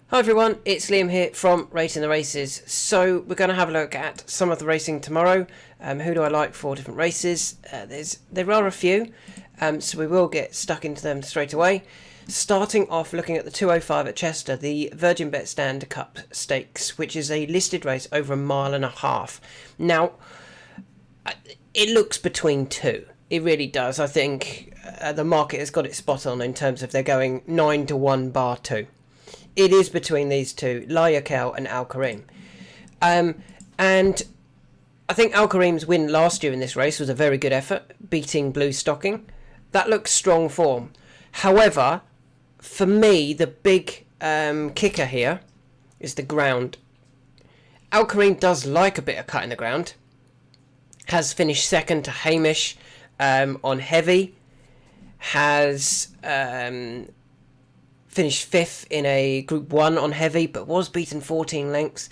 Hi everyone, it's Liam here from Rating the Races. So we're going to have a look at some of the racing tomorrow. Who do I like for different races? There are a few, so we will get stuck into them straight away. Starting off looking at the 205 at Chester, the Virgin Bet Stand Cup Stakes, which is a listed race over 1.5 miles. Now, it looks between two. It really does. I think the market has got it spot on in terms of they're going 9-1 bar 2. It is between these two, Leopardstown and Al Karim. And I think Al Karim's win last year in this race was a very good effort, beating Blue Stocking. That looks strong form. However, for me, the big kicker here is the ground. Al Karim does like a bit of cut in the ground. Has finished second to Hamish on heavy. Has finished fifth in a Group 1 on heavy, but was beaten 14 lengths.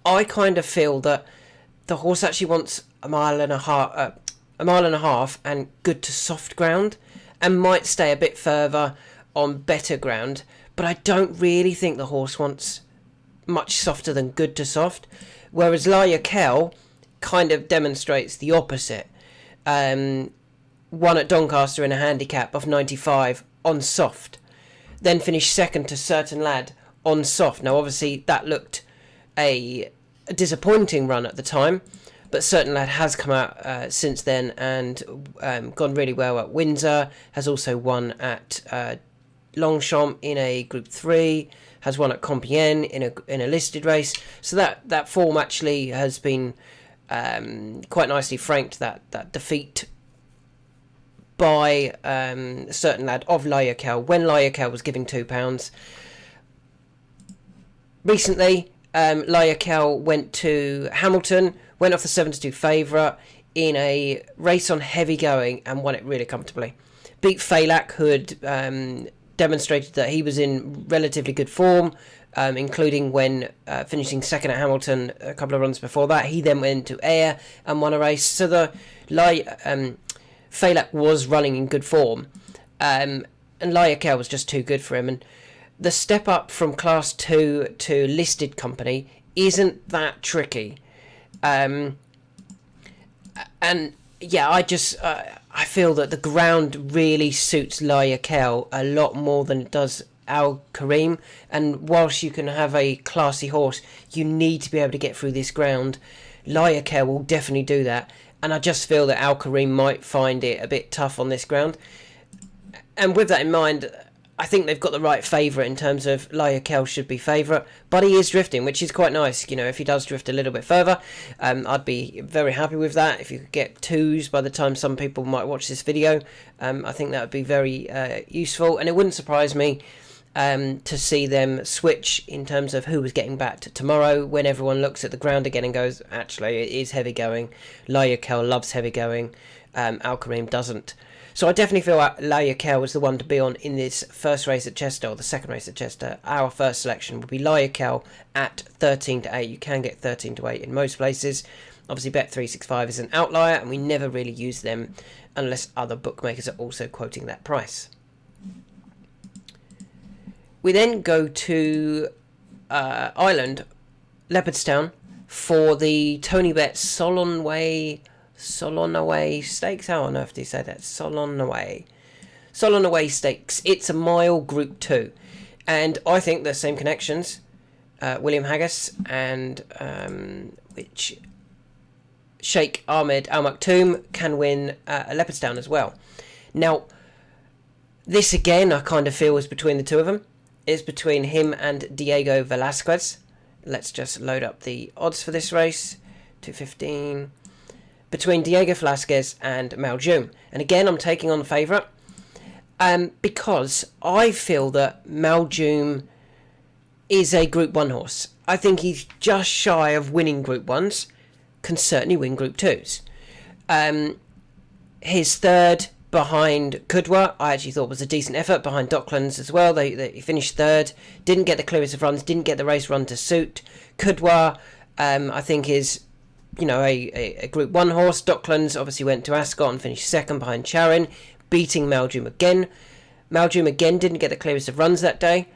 I kind of feel that the horse actually wants 1.5 miles and good to soft ground, and might stay a bit further on better ground, but I don't really think the horse wants much softer than good to soft, whereas Leopardstown kind of demonstrates the opposite. Won at Doncaster in a handicap of 95 on soft, then finished second to Certain Lad on soft. Now obviously that looked a disappointing run at the time, but Certain Lad has come out since then and gone really well at Windsor, has also won at Longchamp in a Group 3, has won at Compiègne in a listed race, so that form actually has been quite nicely franked, that defeat by a Certain Lad of Leopardstown when Leopardstown was giving £2. Recently, Leopardstown went to Hamilton, went off the 7-2 favourite in a race on heavy going and won it really comfortably. Beat Falak, who had demonstrated that he was in relatively good form, including when finishing second at Hamilton a couple of runs before that. He then went to Ayr and won a race. So the Falak was running in good form, and Leopardstown was just too good for him. And the step up from Class 2 to listed company isn't that tricky. And yeah, I feel that the ground really suits Leopardstown a lot more than it does Al Karim. And whilst you can have a classy horse, you need to be able to get through this ground. Leopardstown will definitely do that. And I just feel that Al Karim might find it a bit tough on this ground. And with that in mind, I think they've got the right favourite in terms of Leopardstown should be favourite. But he is drifting, which is quite nice. You know, if he does drift a little bit further, I'd be very happy with that. If you could get twos by the time some people might watch this video, I think that would be very useful. And it wouldn't surprise me to see them switch in terms of who was getting backed tomorrow when everyone looks at the ground again and goes, actually, it is heavy going. Leopardstown loves heavy going. Al Karim doesn't. So I definitely feel like Leopardstown was the one to be on in this first race at Chester, or the second race at Chester. Our first selection would be Leopardstown at 13-8. You can get 13-8 in most places. Obviously, Bet365 is an outlier, and we never really use them unless other bookmakers are also quoting that price. We then go to Ireland, Leopardstown, for the Tony Bet Solonaway Stakes. How on earth do you say that? Solonaway Stakes. It's a mile Group 2. And I think the same connections, William Haggis and which Sheikh Ahmed Al Maktoum can win Leopardstown as well. Now, this again I kind of feel is between the two of them. Is between him and Diego Velasquez. Let's just load up the odds for this race. 215. Between Diego Velasquez and Maljoum. And again, I'm taking on the favourite. Because I feel that Maljoum is a Group 1 horse. I think he's just shy of winning Group 1s. Can certainly win Group 2s. His third behind Kudwa, I actually thought was a decent effort. Behind Docklands as well, they finished third, didn't get the clearest of runs, didn't get the race run to suit. Kudwa, I think is, you know, a Group 1 horse. Docklands obviously went to Ascot and finished second behind Charin, beating Maljoum again. Maljoum again didn't get the clearest of runs that day.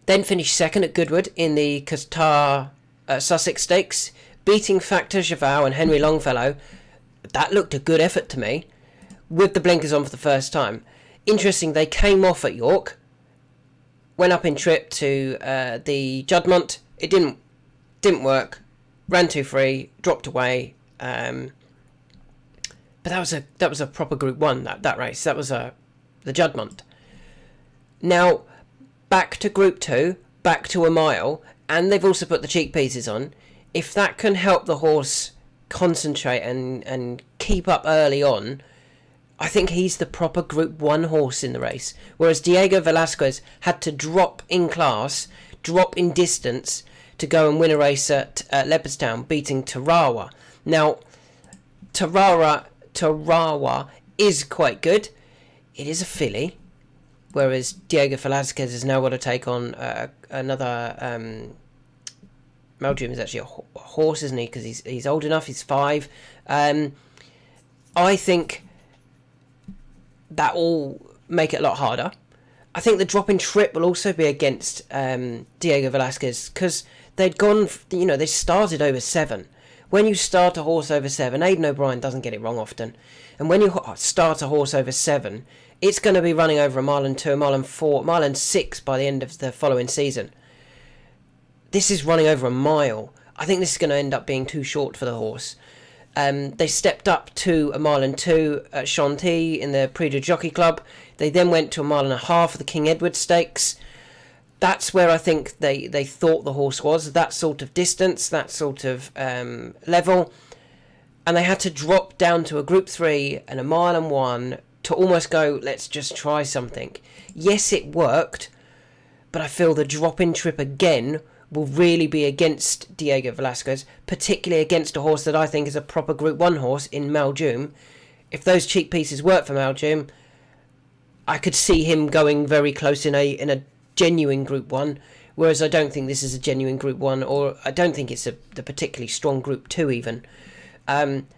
Then finished second at Goodwood in the Qatar Sussex Stakes, beating Factor Javal and Henry Longfellow. That looked a good effort to me, with the blinkers on for the first time. Interesting, they came off at York, went up in trip to the Juddmonte. It didn't work. Ran too free, dropped away. But that was a proper Group 1, that race. That was the Juddmonte. Now, back to Group 2, back to a mile, and they've also put the cheek pieces on. If that can help the horse concentrate and keep up early on, I think he's the proper Group 1 horse in the race. Whereas Diego Velasquez had to drop in class, drop in distance to go and win a race at Leopardstown, beating Tarawa. Now, Tarawa is quite good. It is a filly. Whereas Diego Velasquez has now got to take on another... Meldrum is actually a horse, isn't he? Because he's old enough. He's 5. I think that will make it a lot harder. I think the drop in trip will also be against Diego Velasquez, because they'd gone, they started over 7. When you start a horse over 7, Aidan O'Brien doesn't get it wrong often. And when you start a horse over 7, it's going to be running over a mile and 2, a mile and 4, a mile and 6 by the end of the following season. This is running over a mile. I think this is going to end up being too short for the horse. They stepped up to a mile and 2 at Chantilly in the Prix du Jockey Club. They then went to a mile and a half at the King Edward Stakes. That's where I think they thought the horse was, that sort of distance, that sort of level. And they had to drop down to a Group 3 and a mile and 1 to almost go, let's just try something. Yes, it worked, but I feel the drop in trip again will really be against Diego Velasquez, particularly against a horse that I think is a proper Group 1 horse in Meldrum. If those cheek pieces work for Meldrum, I could see him going very close in a genuine Group 1, whereas I don't think this is a genuine Group 1, or I don't think it's the particularly strong Group 2 even.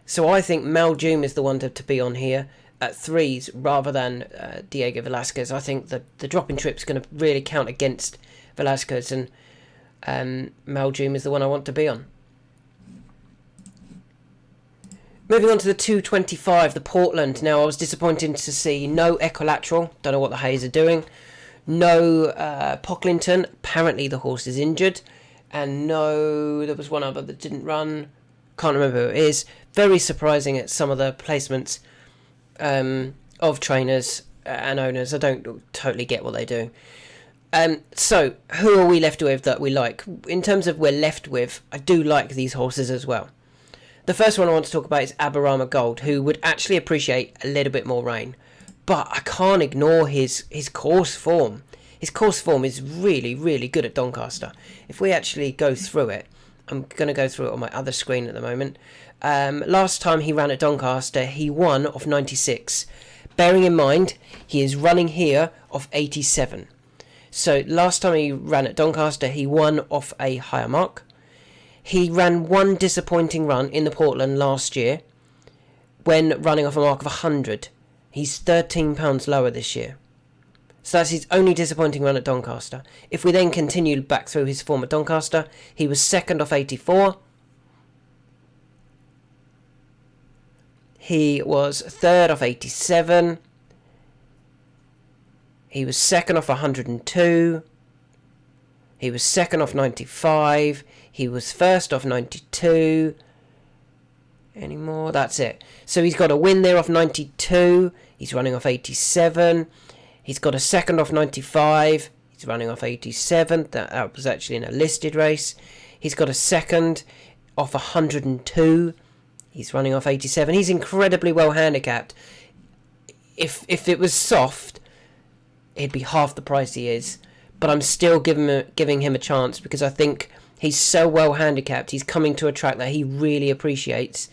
So I think Meldrum is the one to be on here at 3s rather than Diego Velasquez. I think the drop in trip is going to really count against Velasquez, and Meldrum is the one I want to be on. Moving on to the 225, the Portland. Now, I was disappointed to see no Equilateral. Don't know what the Hayes are doing. No Pocklington. Apparently the horse is injured. And no, there was one other that didn't run. Can't remember who it is. Very surprising at some of the placements of trainers and owners. I don't totally get what they do. So, who are we left with that we like? In terms of we're left with, I do like these horses as well. The first one I want to talk about is Aberama Gold, who would actually appreciate a little bit more rain. But I can't ignore his course form. His course form is really, really good at Doncaster. If we actually go through it, I'm going to go through it on my other screen at the moment. Last time he ran at Doncaster, he won off 96. Bearing in mind, he is running here off 87. So last time he ran at Doncaster, he won off a higher mark. He ran one disappointing run in the Portland last year when running off a mark of 100. He's £13 lower this year. So that's his only disappointing run at Doncaster. If we then continue back through his form at Doncaster, he was second off 84. He was third off 87. He was second off 102. He was second off 95. He was first off 92. Any more? That's it. So he's got a win there off 92. He's running off 87. He's got a second off 95. He's running off 87. That was actually in a listed race. He's got a second off 102. He's running off 87. He's incredibly well handicapped. If it was soft, it'd be half the price he is. But I'm still giving him a chance because I think he's so well handicapped. He's coming to a track that he really appreciates.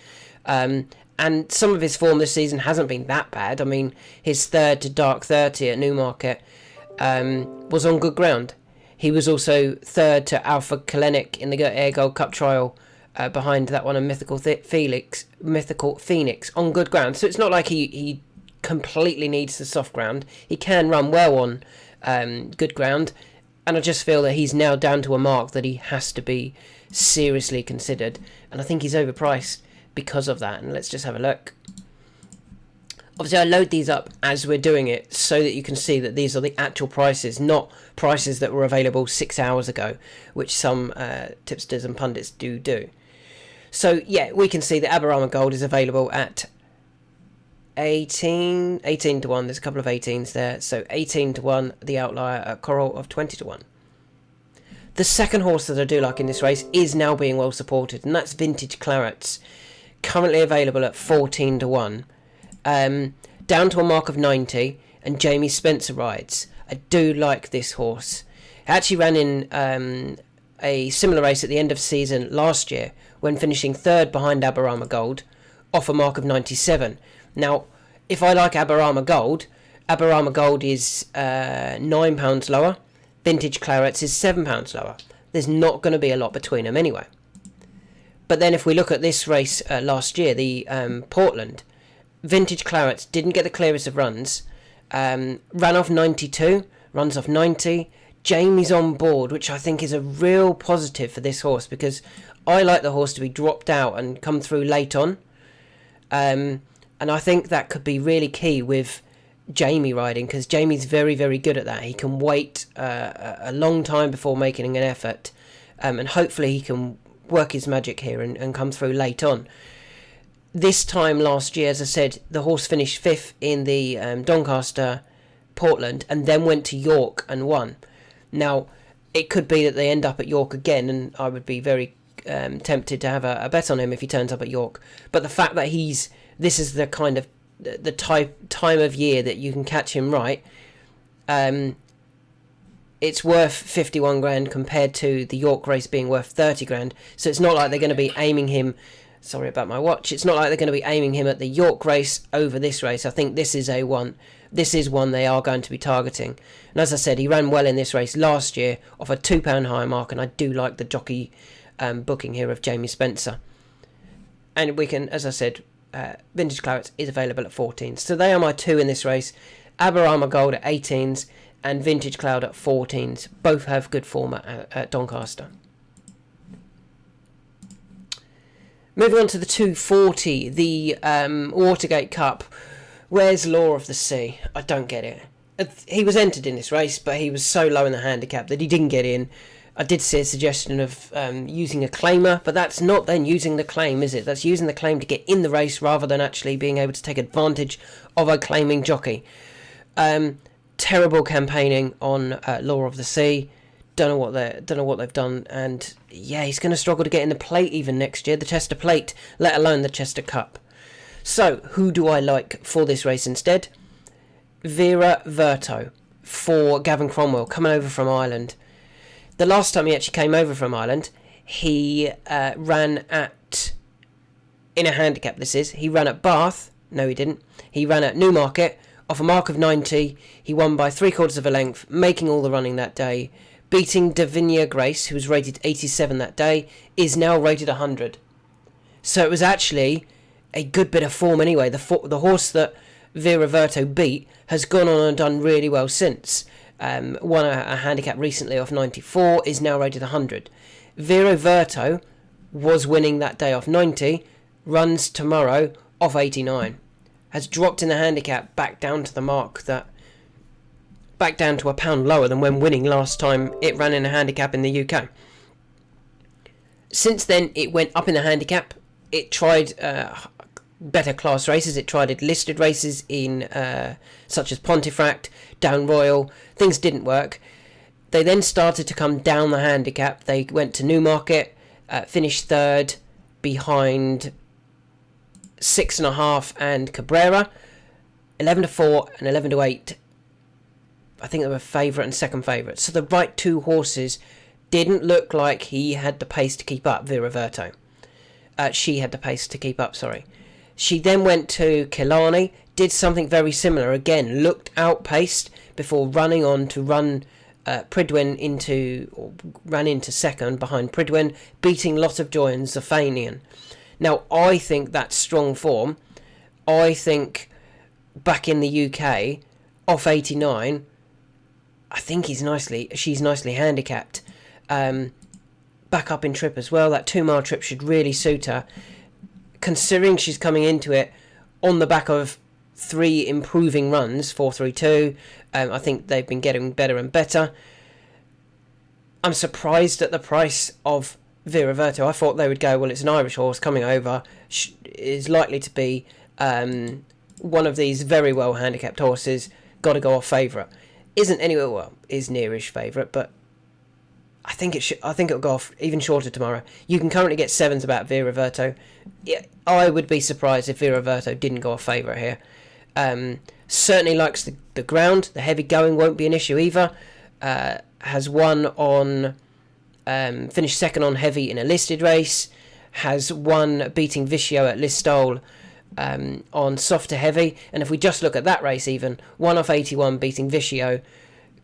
And some of his form this season hasn't been that bad. I mean, his third to Dark 30 at Newmarket was on good ground. He was also third to Alpha Kalenic in the Air Gold Cup trial behind that one and Mythical Phoenix on good ground. So it's not like he completely needs the soft ground. He can run well on good ground. And I just feel that he's now down to a mark that he has to be seriously considered. And I think he's overpriced because of that. And let's just have a look. Obviously, I load these up as we're doing it so that you can see that these are the actual prices, not prices that were available 6 hours ago, which some tipsters and pundits do. So, yeah, we can see that Aberama Gold is available at 18 to 1. There's a couple of 18s there. So 18 to 1, the outlier at Coral of 20 to 1. The second horse that I do like in this race is now being well supported, and that's Vintage Clarets, currently available at 14 to 1. Down to a mark of 90, and Jamie Spencer rides. I do like this horse. He actually ran in a similar race at the end of season last year, when finishing third behind Aberama Gold, off a mark of 97. Now, if I like Aberama Gold is £9 lower. Vintage Clarets is £7 lower. There's not going to be a lot between them anyway. But then if we look at this race last year, the Portland, Vintage Clarets didn't get the clearest of runs. Ran off 92, runs off 90. Jamie's on board, which I think is a real positive for this horse, because I like the horse to be dropped out and come through late on. And I think that could be really key with Jamie riding, because Jamie's very, very good at that. He can wait a long time before making an effort, and hopefully he can work his magic here and come through late on. This time last year, as I said, the horse finished 5th in the Doncaster Portland and then went to York and won. Now, it could be that they end up at York again, and I would be very tempted to have a bet on him if he turns up at York. But the fact that this is the kind of the time of year that you can catch him right, it's worth 51 grand compared to the York race being worth 30 grand. So it's not like they're going to be aiming him. Sorry about my watch. It's not like they're going to be aiming him at the York race over this race. I think this is one they are going to be targeting. And as I said, he ran well in this race last year off a £2 higher mark, and I do like the jockey booking here of Jamie Spencer. And we can, as I said, Vintage Clarets is available at 14. So they are my two in this race. Aberama Gold at 18s and Vintage Cloud at 14s. Both have good form at Doncaster. Moving on to the 240, the Watergate Cup. Where's Law of the Sea? I don't get it. He was entered in this race, but he was so low in the handicap that he didn't get in. I did see a suggestion of using a claimer, but that's not then using the claim, is it? That's using the claim to get in the race rather than actually being able to take advantage of a claiming jockey. Terrible campaigning on Law of the Sea. Don't know what they've done, and yeah, he's going to struggle to get in the plate even next year, the Chester Plate, let alone the Chester Cup. So, who do I like for this race instead? Vera Verto for Gavin Cromwell, coming over from Ireland. The last time he actually came over from Ireland, he ran at, in a handicap this is, he ran at Bath. No, he didn't. He ran at Newmarket off a mark of 90. He won by 3/4 of a length, making all the running that day. Beating Davinia Grace, who was rated 87 that day, is now rated 100. So it was actually a good bit of form anyway. The horse that Vera Verto beat has gone on and done really well since. Won a handicap recently off 94, is now rated 100. Vera Verto was winning that day off 90, runs tomorrow off 89. Has dropped in the handicap back down to the mark back down to £1 lower than when winning last time it ran in a handicap in the UK. Since then, it went up in the handicap. It tried better class races. It tried listed races in such as Pontefract, Down Royal. Things didn't work. They then started to come down the handicap. They went to Newmarket, finished third behind 6.5 and Cabrera, 11 to 4 and 11 to 8. I think they were favourite and second favourite. So the right two horses didn't look like he had the pace to keep up, Vera Verto. She had the pace to keep up, sorry. She then went to Killarney, did something very similar. Again, looked outpaced before running on to run ran into second behind Pridwen, beating Lot of Joy and Zafanian. Now, I think that's strong form. I think back in the UK, off 89, I think she's nicely handicapped. Back up in trip as well. That 2 mile trip should really suit her, considering she's coming into it on the back of 3 improving runs, 4.32. I think they've been getting better and better. I'm surprised at the price of Vera Verto. I thought they would go, well, it's an Irish horse coming over, is likely to be one of these very well handicapped horses, got to go off favourite. Isn't anywhere, well, is nearish favourite, but I think it'll go off even shorter tomorrow. You can currently get 7s about Vera Verto. Yeah, I would be surprised if Vera Verto didn't go off favourite here. Certainly likes the ground. The heavy going won't be an issue either. Has won on, finished second on heavy in a listed race. Has won beating Vicio at Listowel on softer heavy. And if we just look at that race even, 1 off 81 beating Vicio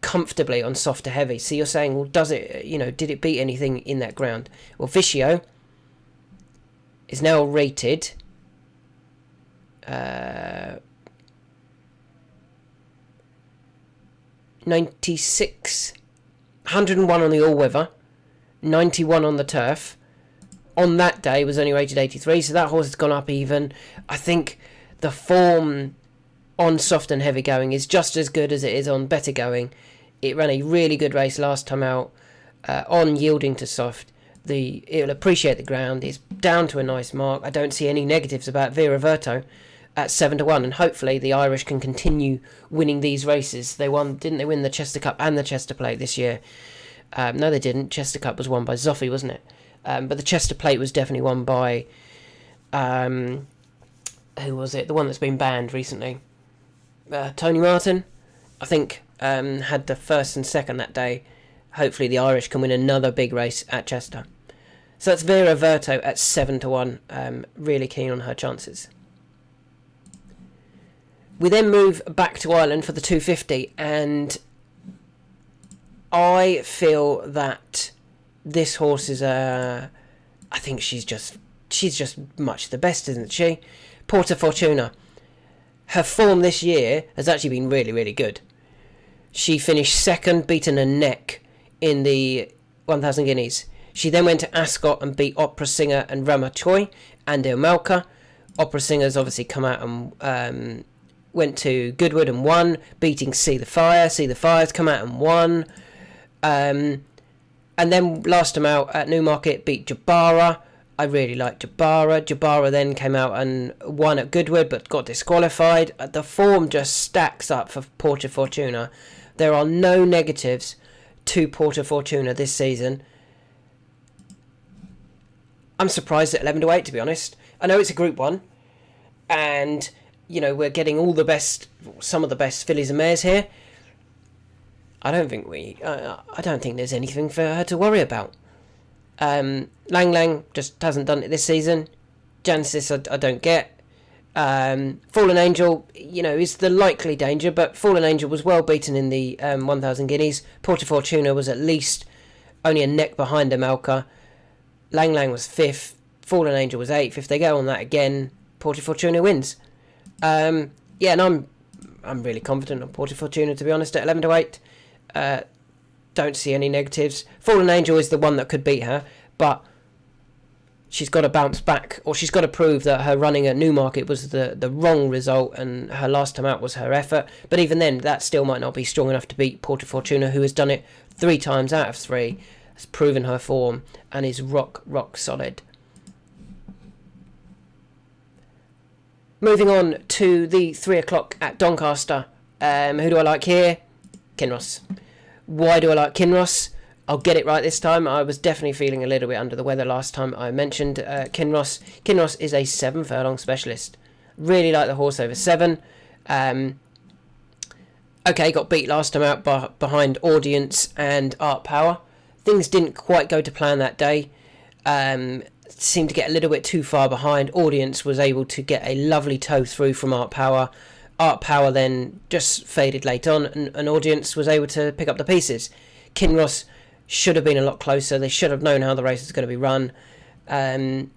comfortably on softer heavy. So you're saying, well, did it beat anything in that ground? Well, Vicio is now rated 96, 101 on the all-weather, 91 on the turf. On that day was only rated 83, so that horse has gone up even. I think the form on soft and heavy going is just as good as it is on better going. It ran a really good race last time out on yielding to soft. It'll appreciate the ground. It's down to a nice mark. I don't see any negatives about Vera Verto at 7-1, and hopefully the Irish can continue winning these races. Didn't they win the Chester Cup and the Chester Plate this year? No, they didn't. Chester Cup was won by Zoffy, wasn't it? But the Chester Plate was definitely won by who was it? The one that's been banned recently. Tony Martin, I think, had the first and second that day. Hopefully the Irish can win another big race at Chester. So that's Vera Verto at 7-1. Really keen on her chances. We then move back to Ireland for the 250, and I feel that this horse is I think she's just much the best, isn't she? Porta Fortuna. Her form this year has actually been really, really good. She finished second, beaten a neck in the 1,000 guineas. She then went to Ascot and beat Opera Singer and Rama Choi and Malka. Opera Singer's obviously come out and went to Goodwood and won, beating See the Fire. See the Fire's come out and won. And then last time out at Newmarket, beat Jabara. I really like Jabara. Jabara then came out and won at Goodwood but got disqualified. The form just stacks up for Porta Fortuna. There are no negatives to Porta Fortuna this season. I'm surprised at 11-8, to be honest. I know it's a Group 1, and we're getting some of the best fillies and mares here. I don't think there's anything for her to worry about. Lang Lang just hasn't done it this season. Genesis I don't get. Fallen Angel, is the likely danger, but Fallen Angel was well beaten in the 1,000 guineas. Porta Fortuna was at least only a neck behind Amalca. Lang Lang was 5th. Fallen Angel was 8th. If they go on that again, Porta Fortuna wins. And I'm really confident on Porta Fortuna, to be honest, at 11-8. Don't see any negatives. Fallen Angel is the one that could beat her, but she's got to bounce back, or she's got to prove that her running at Newmarket was the wrong result and her last time out was her effort. But even then, that still might not be strong enough to beat Porta Fortuna, who has done it 3 times out of 3, has proven her form and is rock solid. Moving on to the 3 o'clock at Doncaster. Who do I like here? Kinross. Why do I like Kinross? I'll get it right this time. I was definitely feeling a little bit under the weather last time I mentioned Kinross. Kinross is a 7 furlong specialist. Really like the horse over 7. Okay, got beat last time out behind Audience and Art Power. Things didn't quite go to plan that day. Seemed to get a little bit too far behind. Audience was able to get a lovely toe through from Art Power. Art Power then just faded late on, and Audience was able to pick up the pieces. Kinross should have been a lot closer. They should have known how the race was going to be run. But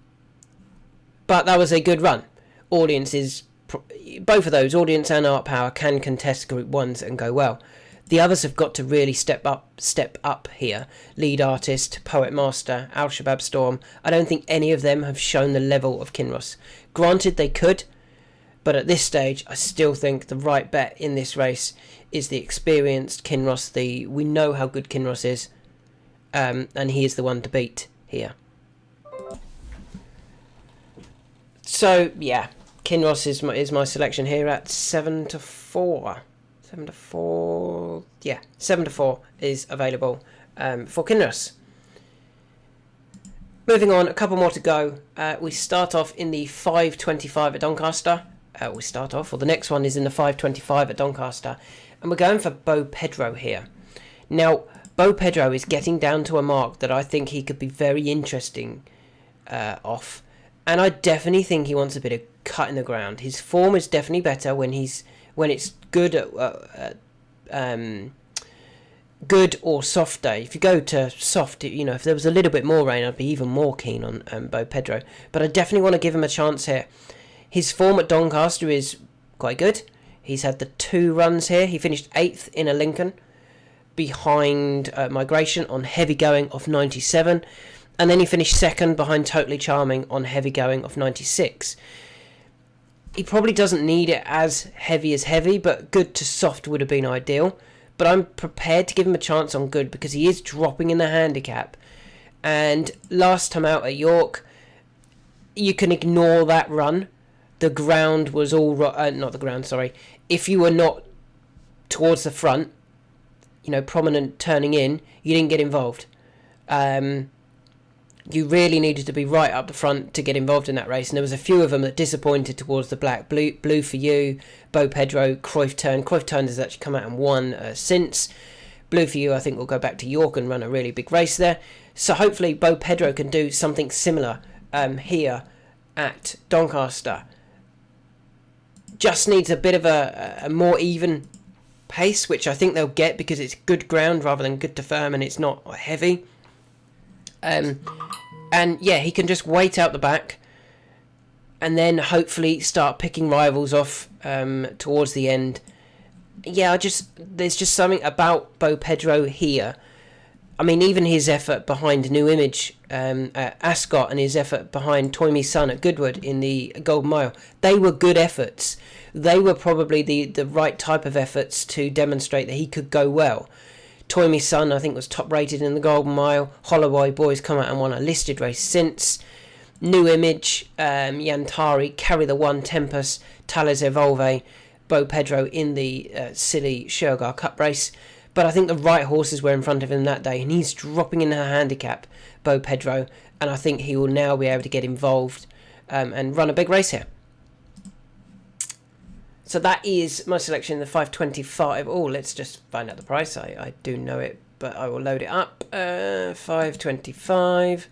that was a good run. Both of those, Audience and Art Power, can contest Group 1s and go well. The others have got to really step up here. Lead Artist, Poet Master, Al Shabab Storm. I don't think any of them have shown the level of Kinross. Granted, they could, but at this stage, I still think the right bet in this race is the experienced Kinross. We know how good Kinross is, and he is the one to beat here. So yeah, Kinross is my selection here at 7-4. 7-4. Yeah, 7-4 is available for Kinross. Moving on, a couple more to go. We start off in the 5.25 at Doncaster. The next one is in the 5.25 at Doncaster, and we're going for Beau Pedro here. Now, Beau Pedro is getting down to a mark that I think he could be very interesting off, and I definitely think he wants a bit of cut in the ground. His form is definitely better when it's good at good or soft day. If you go to soft, if there was a little bit more rain, I'd be even more keen on Beau Pedro. But I definitely want to give him a chance here. His form at Doncaster is quite good. He's had the 2 runs here. He finished 8th in a Lincoln, behind Migration on heavy going of 97, and then he finished 2nd behind Totally Charming on heavy going of 96. He probably doesn't need it as heavy, but good to soft would have been ideal. But I'm prepared to give him a chance on good because he is dropping in the handicap. And last time out at York, you can ignore that run. The ground was all... not the ground, sorry. If you were not towards the front, prominent turning in, you didn't get involved. You really needed to be right up the front to get involved in that race. And there was a few of them that disappointed towards the black. Blue for You, Beau Pedro, Cruyff Turn. Cruyff Turn has actually come out and won since. Blue for You, I think, will go back to York and run a really big race there. So hopefully Beau Pedro can do something similar here at Doncaster. Just needs a bit of a more even pace, which I think they'll get because it's good ground rather than good to firm and it's not heavy. And yeah, he can just wait out the back and then hopefully start picking rivals off towards the end. Yeah, there's just something about Beau Pedro here. I mean, even his effort behind New Image at Ascot and his effort behind Toy Me Son at Goodwood in the Golden Mile, they were good efforts. They were probably the right type of efforts to demonstrate that he could go well. Toy Me Son, I think, was top rated in the Golden Mile. Holloway Boys come out and won a listed race since. New Image, Yantari, Carry the One, Tempest, Thales Evolve, Beau Pedro in the silly Shergar Cup race. But I think the right horses were in front of him that day, and he's dropping in a handicap, Beau Pedro, and I think he will now be able to get involved and run a big race here. So that is my selection in the 5.25. Oh, let's just find out the price. I do know it, but I will load it up. 5.25.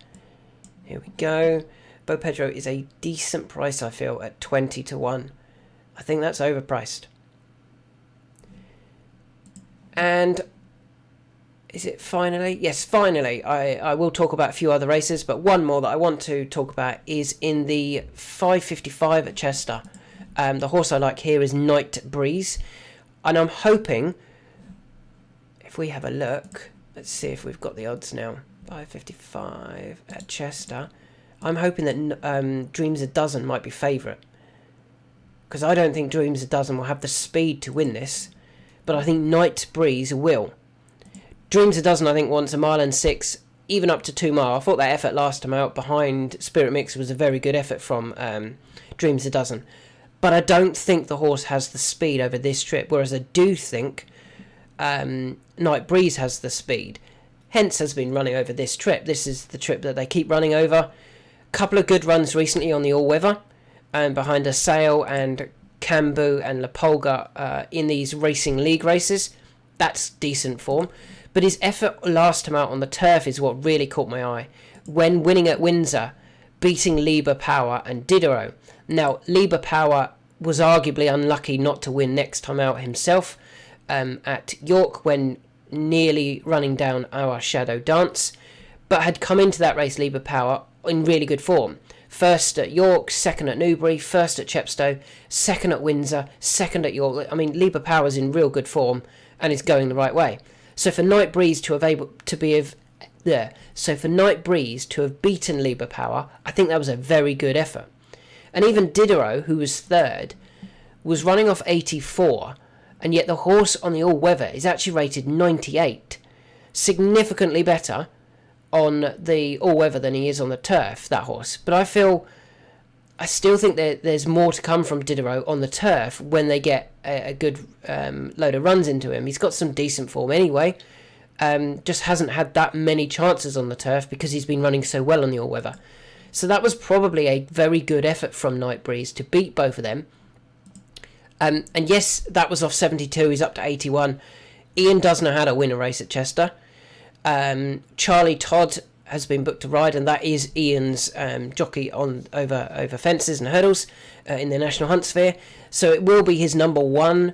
Here we go. Beau Pedro is a decent price, I feel, at 20-1. I think that's overpriced. And is it finally? Yes, finally. I will talk about a few other races, but one more that I want to talk about is in the 5.55 at Chester. The horse I like here is Night Breeze, and I'm hoping, if we have a look, let's see if we've got the odds now. 5.55 at Chester. I'm hoping that Dreams a Dozen might be favourite, because I don't think Dreams a Dozen will have the speed to win this, but I think Night Breeze will. Dreams a Dozen, I think, wants 1 mile and 6, even up to 2 mile. I thought that effort last time out behind Spirit Mix was a very good effort from Dreams a Dozen. But I don't think the horse has the speed over this trip, whereas I do think Night Breeze has the speed. Hence has been running over this trip. This is the trip that they keep running over. Couple of good runs recently on the all-weather, behind a Sail and Cambu and La Polga in these racing league races. That's decent form. But his effort last time out on the turf is what really caught my eye. When winning at Windsor, beating Liber Power and Diderot. Now, Liber Power was arguably unlucky not to win next time out himself at York when nearly running down Our Shadow Dance, but had come into that race, Liber Power, in really good form. First at York, second at Newbury, first at Chepstow, second at Windsor, second at York. I mean, Liber Power's in real good form, and is going the right way. So for Night Breeze to have beaten Liber Power, I think that was a very good effort. And even Diderot, who was third, was running off 84, and yet the horse on the all-weather is actually rated 98. Significantly better on the all-weather than he is on the turf, that horse. But I still think that there's more to come from Diderot on the turf when they get a good load of runs into him. He's got some decent form anyway. Just hasn't had that many chances on the turf because he's been running so well on the all-weather. So that was probably a very good effort from Night Breeze to beat both of them. And yes, that was off 72. He's up to 81. Ian does know how to win a race at Chester. Charlie Todd has been booked to ride, and that is Ian's jockey on over fences and hurdles in the National Hunt Sphere. So it will be his number one.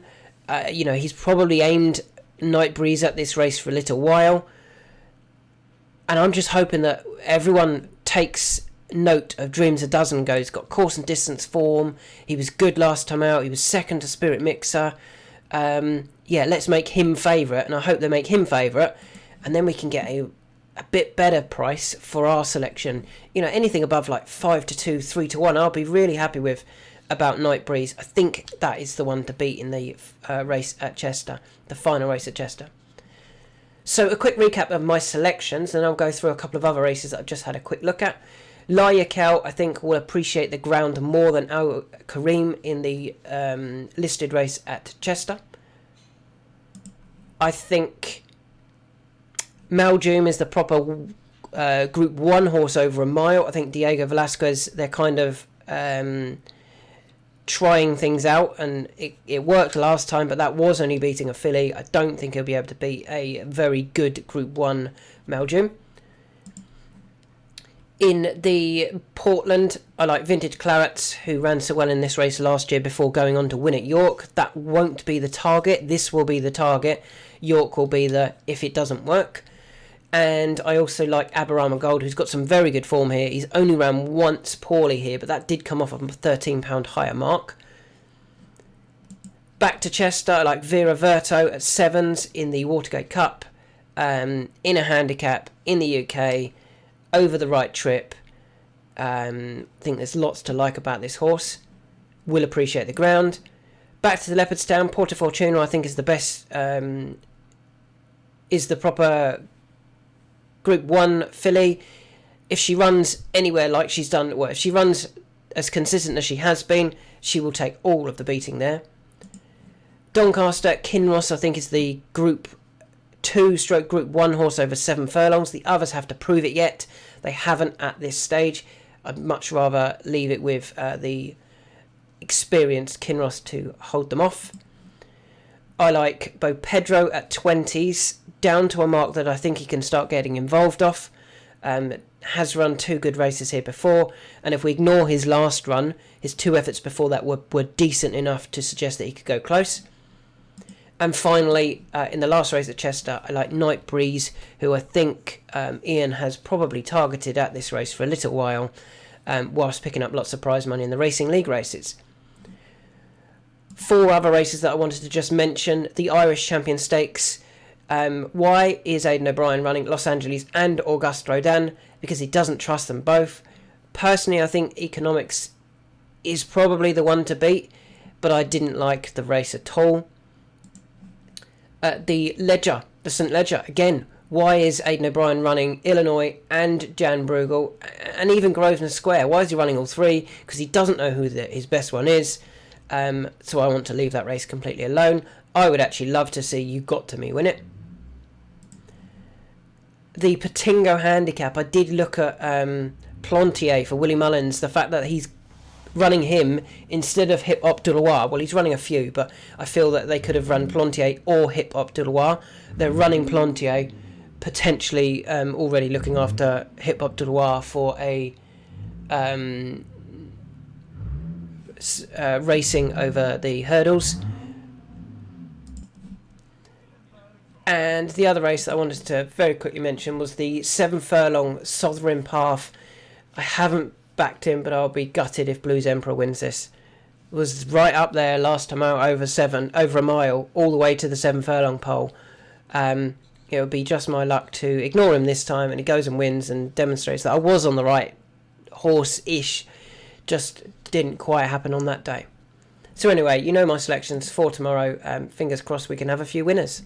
He's probably aimed Night Breeze at this race for a little while. And I'm just hoping that everyone takes note of Dreams a Dozen Go's got course and distance form. He was good last time out. He was second to Spirit Mixer. Let's make him favourite, and I hope they make him favourite, and then we can get a bit better price for our selection. Anything above like 5 to 2, 3 to 1, I'll be really happy with about Night Breeze. I think that is the one to beat in the race at Chester, the final race at Chester. So a quick recap of my selections, and I'll go through a couple of other races that I've just had a quick look at. Layakel, I think, will appreciate the ground more than Al Kareem in the listed race at Chester. I think Maljoom is the proper Group 1 horse over a mile. I think Diego Velasquez, they're kind of trying things out, and it worked last time, but that was only beating a filly. I don't think he'll be able to beat a very good Group 1 Maljoom. In the Portland, I like Vintage Clarets, who ran so well in this race last year before going on to win at York. That won't be the target. This will be the target. York will be the if it doesn't work. And I also like Aberama Gold, who's got some very good form here. He's only ran once poorly here, but that did come off of a £13 higher mark. Back to Chester, I like Vera Verto at sevens in the Watergate Cup, in a handicap in the UK, over the right trip. I think there's lots to like about this horse. Will appreciate the ground. Back to the Leopardstown, Porta Fortuna I think is the best, is the proper Group 1 filly. If she runs anywhere like she's done, if she runs as consistent as she has been, she will take all of the beating there. Doncaster, Kinross I think is the Group 2 / Group 1 horse over 7 furlongs. The others have to prove it yet. They haven't at this stage. I'd much rather leave it with the experienced Kinross to hold them off. I like Bo Pedro at 20s, down to a mark that I think he can start getting involved off. Has run 2 good races here before, and if we ignore his last run, his 2 efforts before that were decent enough to suggest that he could go close. And finally, in the last race at Chester, I like Night Breeze, who I think Ian has probably targeted at this race for a little while, whilst picking up lots of prize money in the Racing League races. 4 other races that I wanted to just mention. The Irish Champion Stakes. Why is Aidan O'Brien running Los Angeles and Auguste Rodin? Because he doesn't trust them both. Personally, I think Economics is probably the one to beat, but I didn't like the race at all. The St. Ledger, again, why is Aidan O'Brien running Illinois and Jan Bruegel and even Grosvenor Square? Why is he running all 3? Because he doesn't know who his best one is. So I want to leave that race completely alone. I would actually love to see You Got To Me win it. The Patingo handicap, I did look at Plantier for Willie Mullins. The fact that he's running him instead of Hip Hop Doulois. Well, he's running a few, but I feel that they could have run Plantier or Hip Hop Doulois. They're running Plantier, potentially already looking after Hip Hop Doulois for a racing over the hurdles. And the other race that I wanted to very quickly mention was the 7 furlong Sovereign Path. I haven't backed him, but I'll be gutted if Blues Emperor wins this. was right up there last time out, over a mile, all the way to the 7 furlong pole. It would be just my luck to ignore him this time, and he goes and wins and demonstrates that I was on the right horse-ish. Just didn't quite happen on that day. So anyway, you know my selections for tomorrow. Fingers crossed we can have a few winners.